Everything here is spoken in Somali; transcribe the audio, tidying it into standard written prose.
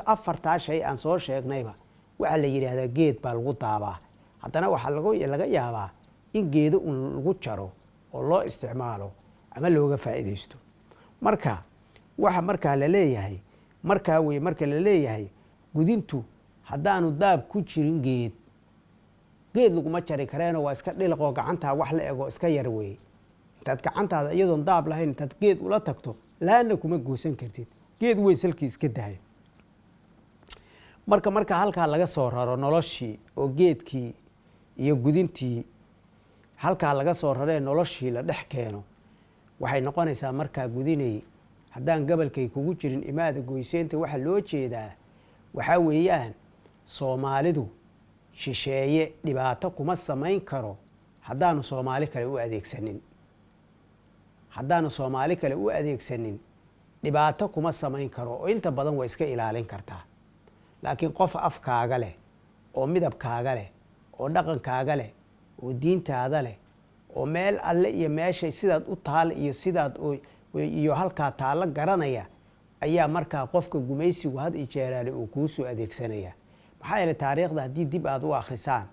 afartaa shay aan soo sheegnayba waxaa la yidhaahdaa geed baa lagu daabaa. haddana waxaa laga yaabaa in geedo un lagu jaro oo loo isticmaalo ama looga faa'iidaysto. marka waxa markaa la leeyahay markaa wey marka la leeyahay gudintu haddaanu daab ku jirin geed laguma jari kareenoo waa iska dhilaqoo gacantaa wax la ego iska yar weeye. intaad gacantaada iyadoon daab lahayn intaad geed ula tagto laana kuma goosan kartid, geed weyn salkii iska daaya. marka halkaa laga soo raro noloshii oo geedkii iyo gudintii halkaa laga soo raree noloshii la dhex keeno, waxay noqonaysaa markaa gudinay haddaan gabalkay kugu jirin imaada goyseynta. waxaa loo jeedaa waxaa weeyaan soomaalidu shisheeye dhibaato kuma samayn karo haddaanu soomaali kale u adeegsanin. dhibaato kuma samayn karo oo inta badan way iska ilaalin kartaa. laakiin qof afkaaga leh oo midabkaaga leh oo dhaqankaaga leh oo diintaada leh oo meel alle iyo meeshay sidaad u taal iyo sidaad iyo halkaa taalo garanaya ayaa markaa qofka gumaysigu had iyo jeeraale uu kuu soo adeegsanaya. maxaa yeelay taariikhda haddii dib aad u akhrisaan